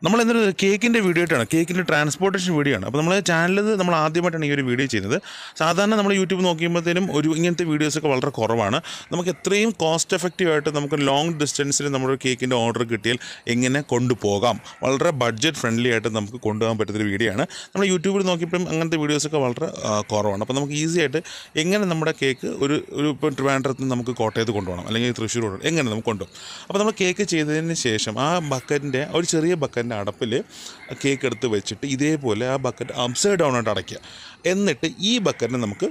നമ്മൾ എന്നൊരു കേക്കിൻ്റെ വീഡിയോ ആയിട്ടാണ്, കേക്കിൻ്റെ ട്രാൻസ്പോർട്ടേഷൻ വീഡിയോ ആണ്. അപ്പോൾ നമ്മളെ ചാനലിൽ നമ്മൾ ആദ്യമായിട്ടാണ് ഈ ഒരു വീഡിയോ ചെയ്യുന്നത്. സാധാരണ നമ്മൾ യൂട്യൂബ് നോക്കിയപ്പോഴത്തേനും ഇങ്ങനത്തെ വീഡിയോസൊക്കെ വളരെ കുറവാണ്. നമുക്ക് എത്രയും കോസ്റ്റ് എഫക്റ്റീവായിട്ട് നമുക്ക് ലോങ് ഡിസ്റ്റൻസിൽ നമ്മുടെ കേക്കിൻ്റെ ഓർഡർ കിട്ടിയാൽ എങ്ങനെ കൊണ്ടുപോകാം, വളരെ ബഡ്ജറ്റ് ഫ്രണ്ട്ലി ആയിട്ട് നമുക്ക് കൊണ്ടുപോകാൻ പറ്റുന്നൊരു വീഡിയോ ആണ്. നമ്മൾ യൂട്യൂബിൽ നോക്കിയപ്പോഴും അങ്ങനത്തെ വീഡിയോസൊക്കെ വളരെ കുറവാണ്. അപ്പോൾ നമുക്ക് ഈസി ആയിട്ട് എങ്ങനെ നമ്മുടെ കേക്ക് ഒരു ഇപ്പോൾ ട്രിവാൻഡ്രത്ത് നിന്ന് നമുക്ക് കോട്ടയത്ത് കൊണ്ടുപോകണം, അല്ലെങ്കിൽ തൃശ്ശൂർ കൊണ്ടുപോകണം, എങ്ങനെ നമുക്ക് കൊണ്ടുപോകും. അപ്പോൾ നമ്മൾ കേക്ക് ചെയ്തതിന് ശേഷം ആ ബക്കറ്റിൻ്റെ ഒരു ചെറിയ ബക്കറ്റിൻ്റെ അടപ്പിൽ കേക്ക് എടുത്ത് വെച്ചിട്ട് ഇതേപോലെ ആ ബക്കറ്റ് അപ്സൈഡ് ഡൗൺ ആയിട്ട് അടയ്ക്കുക. എന്നിട്ട് ഈ ബക്കറ്റിനെ നമുക്ക്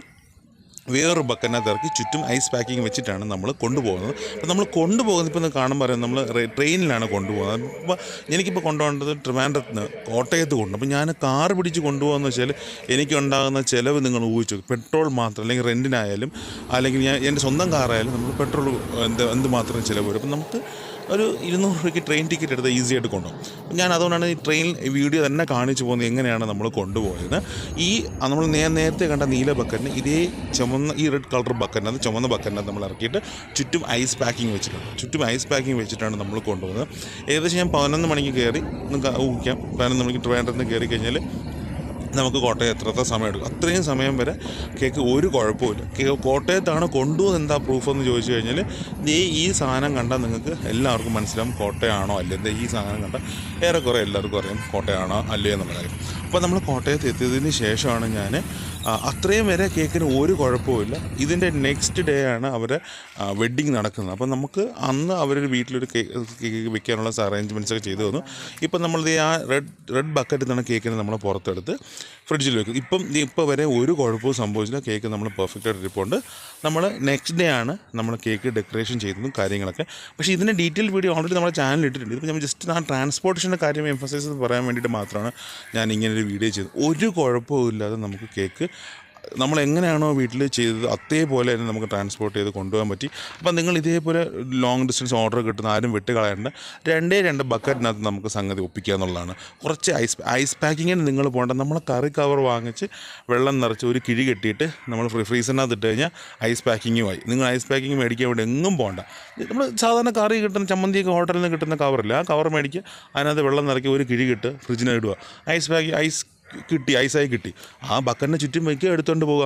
വേറൊരു ബക്കറ്റിനകത്ത് ഇറക്കി ചുറ്റും ഐസ് പാക്കിങ് വെച്ചിട്ടാണ് നമ്മൾ കൊണ്ടുപോകുന്നത്. അപ്പോൾ നമ്മൾ കൊണ്ടുപോകുന്നത് ഇപ്പോൾ കാണുമ്പോൾ പറയാം, നമ്മൾ ട്രെയിനിലാണ് കൊണ്ടുപോകുന്നത്. അപ്പോൾ എനിക്കിപ്പോൾ കൊണ്ടുപോകേണ്ടത് ട്രിവാൻഡ്രത്ത് നിന്ന് കോട്ടയത്ത് കൊണ്ടുപോകും. അപ്പോൾ ഞാൻ കാർ പിടിച്ച് കൊണ്ടുപോകുകയെന്ന് വെച്ചാൽ എനിക്കുണ്ടാകുന്ന ചിലവ് നിങ്ങൾ ഊഹിച്ചു. പെട്രോൾ മാത്രം, അല്ലെങ്കിൽ റെൻറ്റിനായാലും അല്ലെങ്കിൽ എൻ്റെ സ്വന്തം കാറായാലും നമ്മൾ പെട്രോൾ എന്തുമാത്രം ചിലവ് വരും. അപ്പം നമുക്ക് ഒരു 200 രൂപയ്ക്ക് ട്രെയിൻ ടിക്കറ്റ് എടുത്ത് ഈസി ആയിട്ട് കൊണ്ടുപോകും. ഞാൻ അതുകൊണ്ടാണ് ഈ ട്രെയിൻ വീഡിയോ തന്നെ കാണിച്ചു പോകുന്നത് എങ്ങനെയാണ് നമ്മൾ കൊണ്ടുപോയത്. ഈ നമ്മൾ നേരത്തെ കണ്ട നീല ബക്കറ്റിന് ഇതേ ഈ റെഡ് കളർ ബക്കറ്റിനകത്ത് ചുമന്ന ബക്കറ്റിനകത്ത് നമ്മൾ ഇറക്കിയിട്ട് ചുറ്റും ഐസ് പാക്കിങ് വെച്ചിട്ടാണ് നമ്മൾ കൊണ്ടുപോകുന്നത്. ഏകദേശം ഞാൻ 11 മണിക്ക് കയറി, നിങ്ങൾക്ക് ഊഹിക്കാം 11 മണിക്ക് ട്രിവാൻഡ്രത്ത് നിന്ന് കയറി കഴിഞ്ഞാൽ നമുക്ക് കോട്ടയം എത്രത്തെ സമയം എടുക്കും. അത്രയും സമയം വരെ കേക്ക് ഒരു കുഴപ്പമില്ല. കോട്ടയത്താണ് കൊണ്ടുപോകുന്നത് എന്താ പ്രൂഫെന്ന് ചോദിച്ചു കഴിഞ്ഞാൽ ഈ സാധനം കണ്ടാൽ നിങ്ങൾക്ക് എല്ലാവർക്കും മനസ്സിലാവും കോട്ടയമാണോ അല്ലേ. ഈ സാധനം കണ്ടാൽ ഏറെക്കുറെ എല്ലാവർക്കും അറിയാം കോട്ടയമാണോ അല്ലേ എന്നുള്ള കാര്യം. അപ്പോൾ നമ്മൾ കോട്ടയത്ത് എത്തിയതിന് ശേഷമാണ് ഞാൻ അത്രയും വരെ കേക്കിന് ഒരു കുഴപ്പമില്ല. ഇതിൻ്റെ നെക്സ്റ്റ് ഡേ ആണ് അവരെ വെഡ്ഡിങ് നടക്കുന്നത്. അപ്പോൾ നമുക്ക് അന്ന് അവരൊരു വീട്ടിലൊരു കേക്ക് വെക്കാനുള്ള അറേഞ്ച്മെൻറ്റ്സൊക്കെ ചെയ്തു തന്നു. ഇപ്പം നമ്മൾ ആ റെഡ് ബക്കറ്റിൽ നിന്നാണ് കേക്കിനെ നമ്മൾ പുറത്തെടുത്ത് ഫ്രിഡ്ജിൽ വെക്കും. ഇപ്പോൾ വരെ ഒരു കുഴപ്പവും സംഭവിച്ചില്ല. കേക്ക് നമ്മൾ പെർഫെക്റ്റായിട്ട് ഇരിപ്പുണ്ട്. നമ്മൾ നെക്സ്റ്റ് ഡേ ആണ് നമ്മൾ കേക്ക് ഡെക്കറേഷൻ ചെയ്തതും കാര്യങ്ങളൊക്കെ. പക്ഷേ ഇതിൻ്റെ ഡീറ്റെയിൽ വീഡിയോ ഓൾറെഡി നമ്മുടെ ചാനലിൽ ഇട്ടിട്ടുണ്ട്. ഇപ്പോൾ നമ്മൾ ജസ്റ്റ് ആ ട്രാൻസ്പോർട്ടേഷൻ്റെ കാര്യം എംഫസൈസ് ചെയ്ത് പറയാൻ വേണ്ടിയിട്ട് മാത്രമാണ് ഞാൻ ഇങ്ങനൊരു വീഡിയോ ചെയ്തത്. ഒരു കുഴപ്പവും ഇല്ലാതെ നമുക്ക് കേക്ക് നമ്മൾ എങ്ങനെയാണോ വീട്ടിൽ ചെയ്തത് അതേപോലെ തന്നെ നമുക്ക് ട്രാൻസ്പോർട്ട് ചെയ്ത് കൊണ്ടുപോകാൻ പറ്റി. അപ്പം നിങ്ങൾ ഇതേപോലെ ലോങ് ഡിസ്റ്റൻസ് ഓർഡർ കിട്ടുന്ന ആരും വിട്ട് കളയേണ്ട. 2 ബക്കറ്റിനകത്ത് നമുക്ക് സംഗതി ഒപ്പിക്കുക എന്നുള്ളതാണ്. കുറച്ച് ഐസ് പാക്കിങ്ങിന് നിങ്ങൾ പോകേണ്ട. നമ്മൾ കറി കവർ വാങ്ങിച്ച് വെള്ളം നിറച്ച് ഒരു കിഴി കെട്ടിയിട്ട് നമ്മൾ ഫ്രീസറിനകത്ത് ഇട്ട് കഴിഞ്ഞാൽ ഐസ് പാക്കിങ്ങുമായി. നിങ്ങൾ ഐസ് പാക്കിങ് മേടിക്കാൻ വേണ്ടി എങ്ങും പോകണ്ട. നമ്മൾ സാധാരണ കറി കിട്ടുന്ന ചമ്മന്തിയൊക്കെ ഹോട്ടലിൽ നിന്ന് കിട്ടുന്ന കവറില്ല, ആ കവർ മേടിക്കുക, അതിനകത്ത് വെള്ളം നിറയ്ക്കുക, ഒരു കിഴി കിട്ട് ഫ്രിഡ്ജിന് ഇടുക. ഐസ് ഐസായി കിട്ടി. ആ ബക്കറ്റിന് ചുറ്റും വയ്ക്കുക, എടുത്തുകൊണ്ട് പോവുക,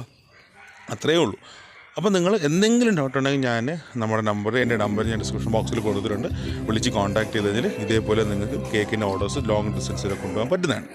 അത്രയേ ഉള്ളൂ. അപ്പോൾ നിങ്ങൾ എന്തെങ്കിലും ഡൗട്ട് ഉണ്ടെങ്കിൽ എൻ്റെ നമ്പർ ഞാൻ ഡിസ്ക്രിപ്ഷൻ ബോക്സിൽ കൊടുത്തിട്ടുണ്ട്. വിളിച്ച് കോൺടാക്ട് ചെയ്ത് കഴിഞ്ഞാൽ ഇതേപോലെ നിങ്ങൾക്ക് കേക്കിൻ്റെ ഓർഡേഴ്സ് ലോങ് ഡിസ്റ്റൻസിൽ കൊണ്ടുപോകാൻ പറ്റുന്നതാണ്.